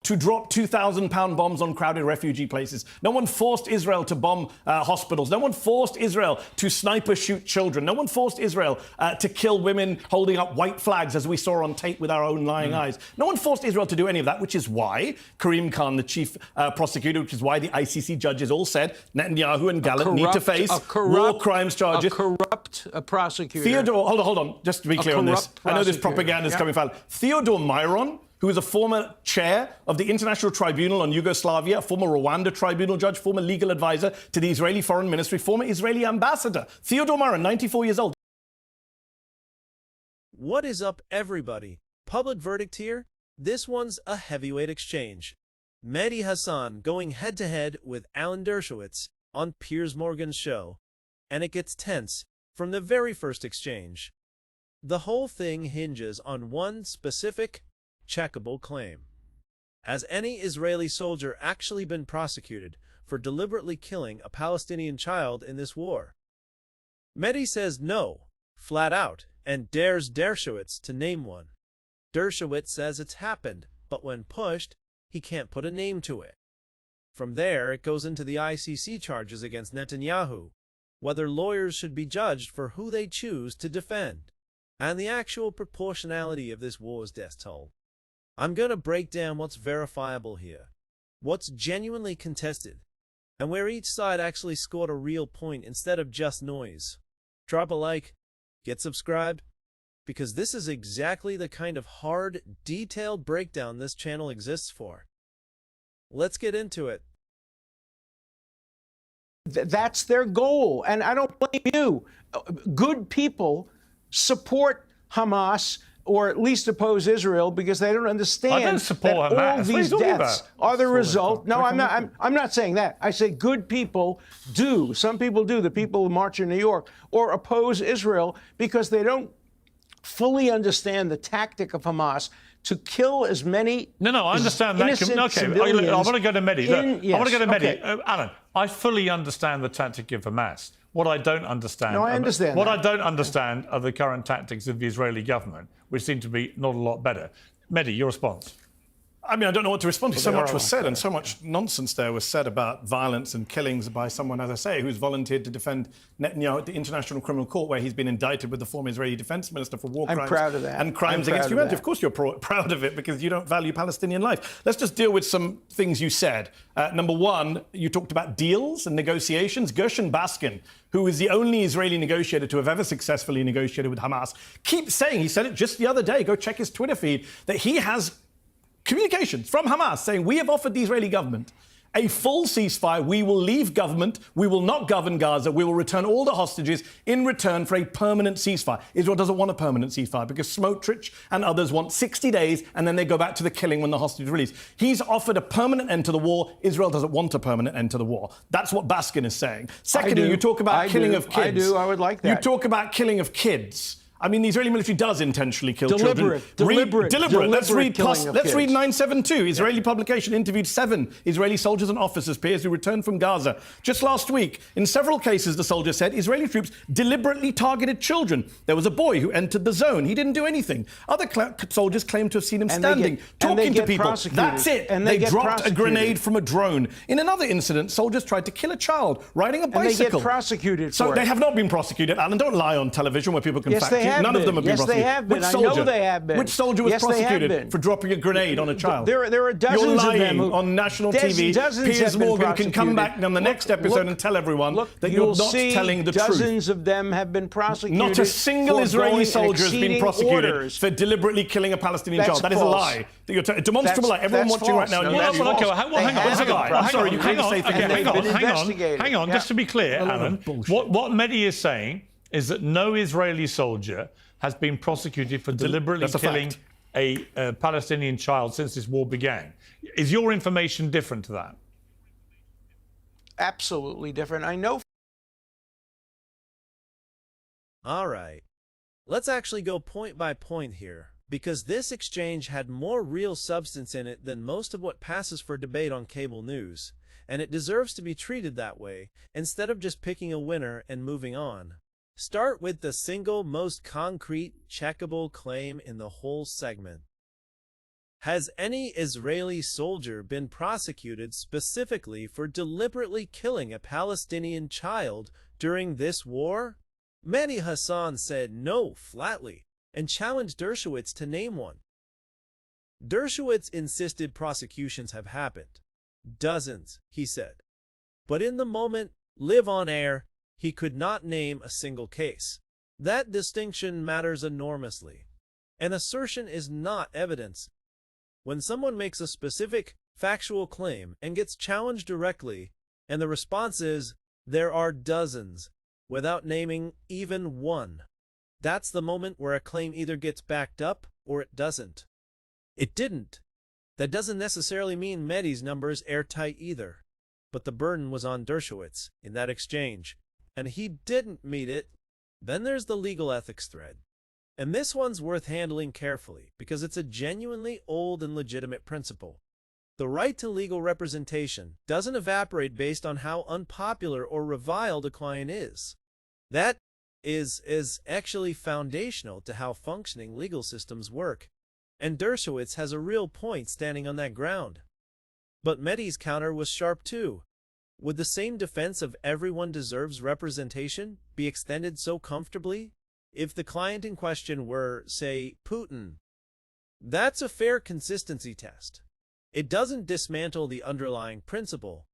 to drop 2,000-pound bombs on crowded refugee places. No one forced Israel to bomb hospitals. No one forced Israel to sniper shoot children. No one forced Israel to kill women holding up white flags, as we saw on tape with our own lying eyes. No one forced Israel to do any of that, which is why Karim Khan, the chief prosecutor, which is why the ICC judges all said Netanyahu and Gallant need to face war crimes charges. A corrupt prosecutor. Theodore, hold on, just to be clear on this. I know this propaganda is coming from Theodore Myron, who is a former chair of the International Tribunal on Yugoslavia, a former Rwanda tribunal judge, former legal advisor to the Israeli Foreign Ministry, former Israeli ambassador. Theodore Myron, 94 years old. What is up, everybody? Public verdict here? This one's a heavyweight exchange. Mehdi Hasan going head-to-head with Alan Dershowitz on Piers Morgan's show. And it gets tense from the very first exchange. The whole thing hinges on one specific, checkable claim. Has any Israeli soldier actually been prosecuted for deliberately killing a Palestinian child in this war? Mehdi says no, flat out, and dares Dershowitz to name one. Dershowitz says it's happened, but when pushed, he can't put a name to it. From there, it goes into the ICC charges against Netanyahu, whether lawyers should be judged for who they choose to defend, and the actual proportionality of this war's death toll. I'm going to break down what's verifiable here, what's genuinely contested, and where each side actually scored a real point instead of just noise. Drop a like, get subscribed, because this is exactly the kind of hard, detailed breakdown this channel exists for. Let's get into it. That's their goal, and I don't blame you. Good people support Hamas, or at least oppose Israel, because they don't understand I don't support that Hamas. all these deaths are the result. No, I'm not saying that. I say good people do. Some people do. The people who march in New York or oppose Israel because they don't fully understand the tactic of Hamas to kill as many. No, I understand that. Okay, I want to go to Mehdi. I want to go to Mehdi. Alan, I fully understand the tactic of Hamas. What I don't understand, I don't understand are the current tactics of the Israeli government, which seem to be not a lot better. Mehdi, your response. I mean, I don't know what to respond to. So much was said and so much nonsense there was said about violence and killings by someone, as I say, who's volunteered to defend Netanyahu at the International Criminal Court, where he's been indicted with the former Israeli defense minister for war crimes. I'm proud of that. And crimes against humanity. Of course you're proud of it, because you don't value Palestinian life. Let's just deal with some things you said. Number one, you talked about deals and negotiations. Gershon Baskin, who is the only Israeli negotiator to have ever successfully negotiated with Hamas, keeps saying, he said it just the other day, go check his Twitter feed, that he has communications from Hamas saying, we have offered the Israeli government a full ceasefire. We will leave government. We will not govern Gaza. We will return all the hostages in return for a permanent ceasefire. Israel doesn't want a permanent ceasefire because Smotrich and others want 60 days and then they go back to the killing when the hostages are released. He's offered a permanent end to the war. Israel doesn't want a permanent end to the war. That's what Baskin is saying. Secondly, you talk about killing of kids. I would like that. You talk about killing of kids. I mean, the Israeli military does intentionally kill children. Deliberate. Let's read 972. Israeli publication interviewed 7 Israeli soldiers and officers, peers who returned from Gaza. Just last week, in several cases, the soldier said, Israeli troops deliberately targeted children. There was a boy who entered the zone. He didn't do anything. Other soldiers claimed to have seen him standing, talking to people. That's it. And they dropped a grenade from a drone. In another incident, soldiers tried to kill a child riding a bicycle. And they get prosecuted for it. So they have not been prosecuted, Alan. Don't lie on television where people can fact you. None of them have been prosecuted. They have been. Which soldier? I know they have been. Which soldier was prosecuted for dropping a grenade on a child? There are dozens of them on national TV. Piers Morgan can come back on the next episode and tell everyone that you're not telling the truth. Dozens of them have been prosecuted. Not a single Israeli soldier has been prosecuted for deliberately killing a Palestinian child. That is a lie. A demonstrable lie. Everyone watching right now. I'm sorry, you can't say things. Hang on. Just to be clear, Alan, what Mehdi is saying is that no Israeli soldier has been prosecuted for deliberately killing a Palestinian child since this war began. Is your information different to that? Absolutely different. I know. All right. Let's actually go point by point here, because this exchange had more real substance in it than most of what passes for debate on cable news, and it deserves to be treated that way, instead of just picking a winner and moving on. Start with the single most concrete, checkable claim in the whole segment. Has any Israeli soldier been prosecuted specifically for deliberately killing a Palestinian child during this war? Mehdi Hasan said no flatly and challenged Dershowitz to name one. Dershowitz insisted prosecutions have happened. Dozens, he said. But in the moment, live on air, he could not name a single case. That distinction matters enormously. An assertion is not evidence. When someone makes a specific, factual claim and gets challenged directly, and the response is, there are dozens, without naming even one, that's the moment where a claim either gets backed up or it doesn't. It didn't. That doesn't necessarily mean Mehdi's number is airtight either. But the burden was on Dershowitz in that exchange, and he didn't meet it. Then there's the legal ethics thread. And this one's worth handling carefully because it's a genuinely old and legitimate principle. The right to legal representation doesn't evaporate based on how unpopular or reviled a client is. That is actually foundational to how functioning legal systems work. And Dershowitz has a real point standing on that ground. But Mehdi's counter was sharp too. Would the same defense of everyone deserves representation be extended so comfortably if the client in question were, say, Putin? That's a fair consistency test. It doesn't dismantle the underlying principle,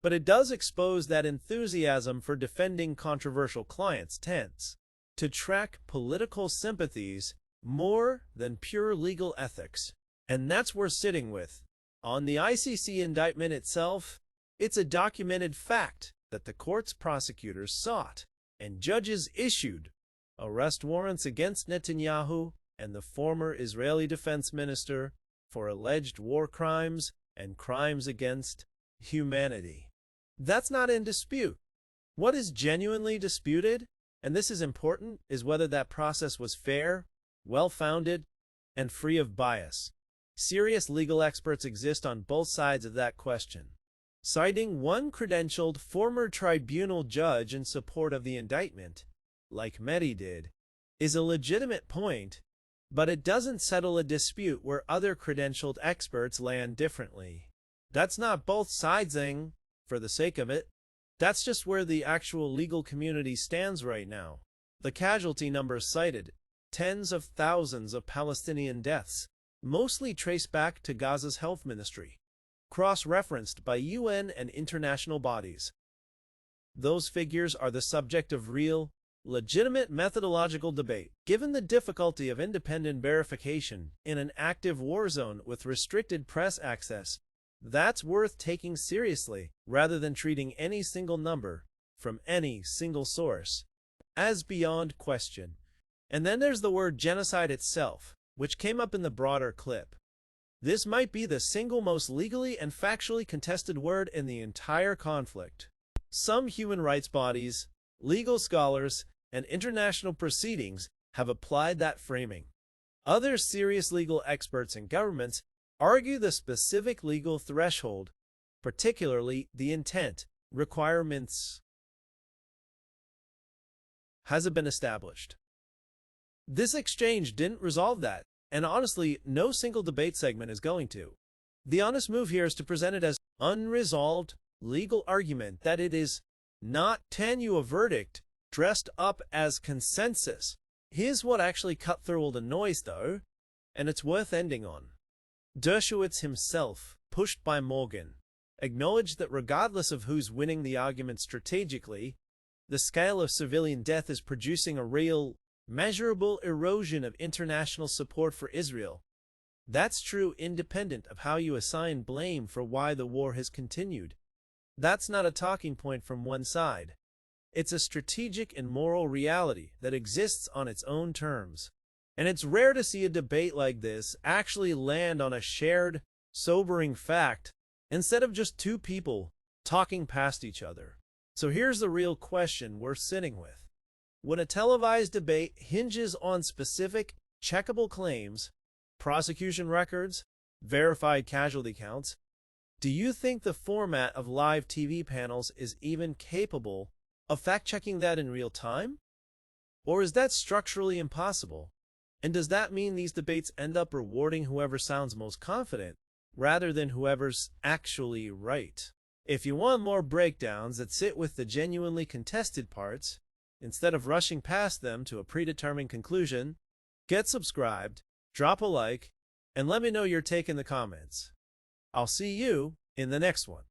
but it does expose that enthusiasm for defending controversial clients tends to track political sympathies more than pure legal ethics. And that's worth sitting with. On the ICC indictment itself, it's a documented fact that the court's prosecutors sought and judges issued arrest warrants against Netanyahu and the former Israeli defense minister for alleged war crimes and crimes against humanity. That's not in dispute. What is genuinely disputed, and this is important, is whether that process was fair, well-founded, and free of bias. Serious legal experts exist on both sides of that question. Citing one credentialed former tribunal judge in support of the indictment, like Mehdi did, is a legitimate point, but it doesn't settle a dispute where other credentialed experts land differently. That's not both sidesing for the sake of it. That's just where the actual legal community stands right now. The casualty numbers cited, tens of thousands of Palestinian deaths, mostly traced back to Gaza's health ministry, cross-referenced by UN and international bodies. Those figures are the subject of real, legitimate methodological debate. Given the difficulty of independent verification in an active war zone with restricted press access, that's worth taking seriously rather than treating any single number from any single source as beyond question. And then there's the word genocide itself, which came up in the broader clip. This might be the single most legally and factually contested word in the entire conflict. Some human rights bodies, legal scholars, and international proceedings have applied that framing. Other serious legal experts and governments argue the specific legal threshold, particularly the intent requirements, hasn't been established. This exchange didn't resolve that, and honestly, no single debate segment is going to. The honest move here is to present it as unresolved legal argument that it is not a verdict dressed up as consensus. Here's what actually cut through all the noise, though, and it's worth ending on. Dershowitz himself, pushed by Morgan, acknowledged that regardless of who's winning the argument strategically, the scale of civilian death is producing a real, measurable erosion of international support for Israel. That's true independent of how you assign blame for why the war has continued. That's not a talking point from one side. It's a strategic and moral reality that exists on its own terms. And it's rare to see a debate like this actually land on a shared, sobering fact instead of just two people talking past each other. So here's the real question we're sitting with. When a televised debate hinges on specific, checkable claims, prosecution records, verified casualty counts, do you think the format of live TV panels is even capable of fact-checking that in real time? Or is that structurally impossible? And does that mean these debates end up rewarding whoever sounds most confident, rather than whoever's actually right? If you want more breakdowns that sit with the genuinely contested parts, instead of rushing past them to a predetermined conclusion, get subscribed, drop a like, and let me know your take in the comments. I'll see you in the next one.